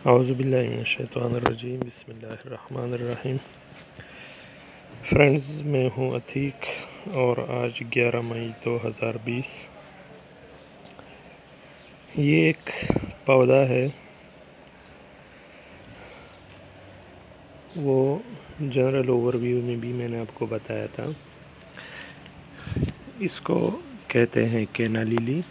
اعوذ باللہ من الشیطان الرجیم، بسم اللہ الرحمن الرحیم۔ فرینڈز، میں ہوں عتیق اور آج 11 مئی 2020۔ یہ ایک پودا ہے، وہ جنرل اوور ویو میں بھی میں نے آپ کو بتایا تھا۔ اس کو کہتے ہیں کینا لیلی۔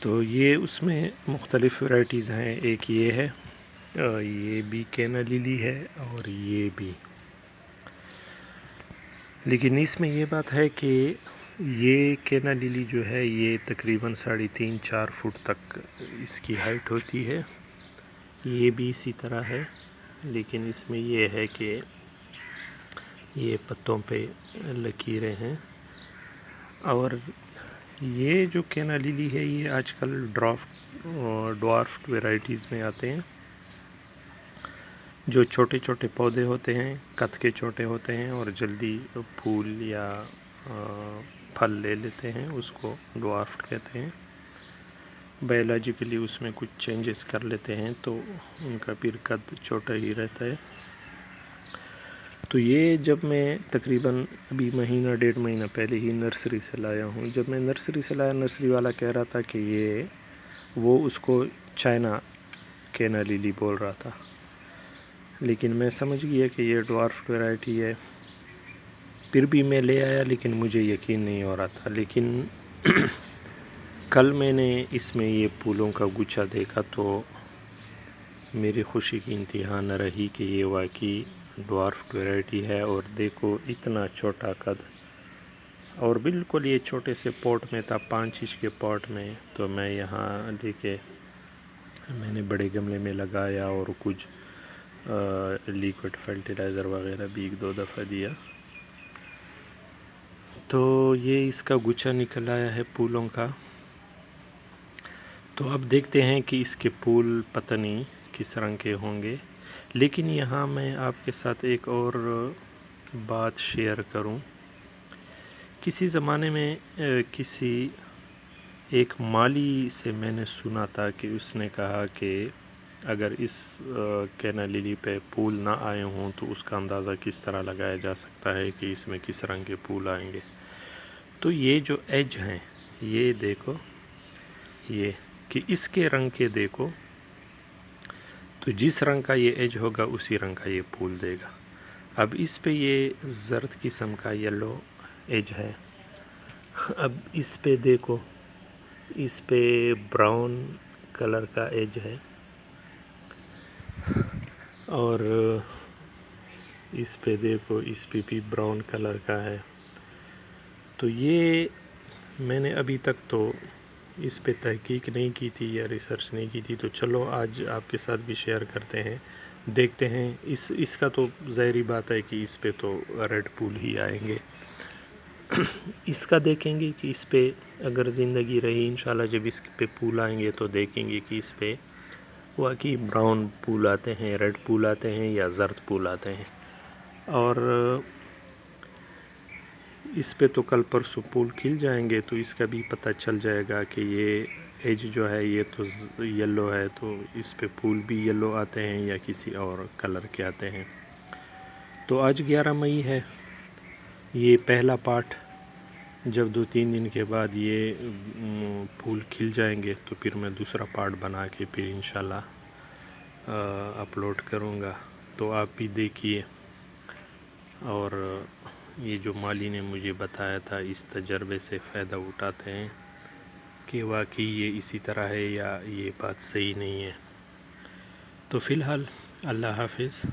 تو یہ اس میں مختلف ورائٹیز ہیں، ایک یہ ہے، یہ بھی کینا لیلی ہے اور یہ بھی، لیکن اس میں یہ بات ہے کہ یہ کینا لیلی جو ہے یہ تقریباً 3.5-4 فٹ تک اس کی ہائٹ ہوتی ہے۔ یہ بھی اسی طرح ہے، لیکن اس میں یہ ہے کہ یہ پتوں پہ لکیریں ہیں۔ اور یہ جو کینا لیلی ہے یہ آج کل ڈوارفڈ ورائٹیز میں آتے ہیں، جو چھوٹے چھوٹے پودے ہوتے ہیں، قد کے چھوٹے ہوتے ہیں اور جلدی پھول یا پھل لے لیتے ہیں، اس کو ڈوارفڈ کہتے ہیں۔ بایولوجیکلی اس میں کچھ چینجز کر لیتے ہیں تو ان کا پھر قد چھوٹا ہی رہتا ہے۔ تو یہ جب میں تقریباً ابھی 1.5 مہینہ پہلے ہی نرسری سے لایا ہوں، جب میں نرسری سے لایا، نرسری والا کہہ رہا تھا کہ وہ اس کو چائنا کینا لیلی بول رہا تھا، لیکن میں سمجھ گیا کہ یہ ڈوارفڈ ورائٹی ہے۔ پھر بھی میں لے آیا، لیکن مجھے یقین نہیں ہو رہا تھا۔ لیکن کل میں نے اس میں یہ پھولوں کا گچھا دیکھا تو میری خوشی کی انتہا نہ رہی کہ یہ واقعی ڈوارفڈ ورائٹی ہے۔ اور دیکھو اتنا چھوٹا قد، اور بالکل یہ چھوٹے سے پوٹ میں تھا، 5 انچ کے پوٹ میں۔ تو میں یہاں لے کے میں نے بڑے گملے میں لگایا اور کچھ لیکوڈ فرٹیلائزر وغیرہ بھی 1-2 دفعہ دیا، تو یہ اس کا گچھا نکل آیا ہے پھولوں کا۔ تو اب دیکھتے ہیں کہ اس کے پھول پتہ نہیں کس رنگ کے ہوں گے۔ لیکن یہاں میں آپ کے ساتھ ایک اور بات شیئر کروں۔ کسی زمانے میں کسی ایک مالی سے میں نے سنا تھا کہ اس نے کہا کہ اگر اس کینا لیلی پہ پھول نہ آئے ہوں تو اس کا اندازہ کس طرح لگایا جا سکتا ہے کہ اس میں کس رنگ کے پھول آئیں گے۔ تو یہ جو ایج ہیں، یہ دیکھو، یہ کہ اس کے رنگ کے دیکھو، تو جس رنگ کا یہ ایج ہوگا اسی رنگ کا یہ پھول دے گا۔ اب اس پہ یہ زرد قسم کا یلو ایج ہے۔ اب اس پہ دیکھو، اس پہ براؤن کلر کا ایج ہے، اور اس پہ دیکھو، اس پہ بھی براؤن کلر کا ہے۔ تو یہ میں نے ابھی تک تو اس پہ تحقیق نہیں کی تھی یا ریسرچ نہیں کی تھی، تو چلو آج آپ کے ساتھ بھی شیئر کرتے ہیں، دیکھتے ہیں۔ اس کا تو ظاہری بات ہے کہ اس پہ تو ریڈ پھول ہی آئیں گے۔ اس کا دیکھیں گے کہ اس پہ اگر زندگی رہی، انشاءاللہ جب اس پہ پھول آئیں گے تو دیکھیں گے کہ اس پہ واقعی براؤن پھول آتے ہیں، ریڈ پھول آتے ہیں یا زرد پھول آتے ہیں۔ اور اس پہ تو کل پرسوں پھول کھل جائیں گے تو اس کا بھی پتہ چل جائے گا کہ یہ ایج جو ہے یہ تو یلو ہے، تو اس پہ پھول بھی یلو آتے ہیں یا کسی اور کلر کے آتے ہیں۔ تو آج 11 مئی ہے، یہ پہلا پارٹ، جب 2-3 دن کے بعد یہ پھول کھل جائیں گے تو پھر میں دوسرا پارٹ بنا کے پھر انشاءاللہ اپلوڈ کروں گا، تو آپ بھی دیکھیے۔ اور یہ جو مالی نے مجھے بتایا تھا، اس تجربے سے فائدہ اٹھاتے ہیں کہ واقعی یہ اسی طرح ہے یا یہ بات صحیح نہیں ہے۔ تو فی الحال اللہ حافظ۔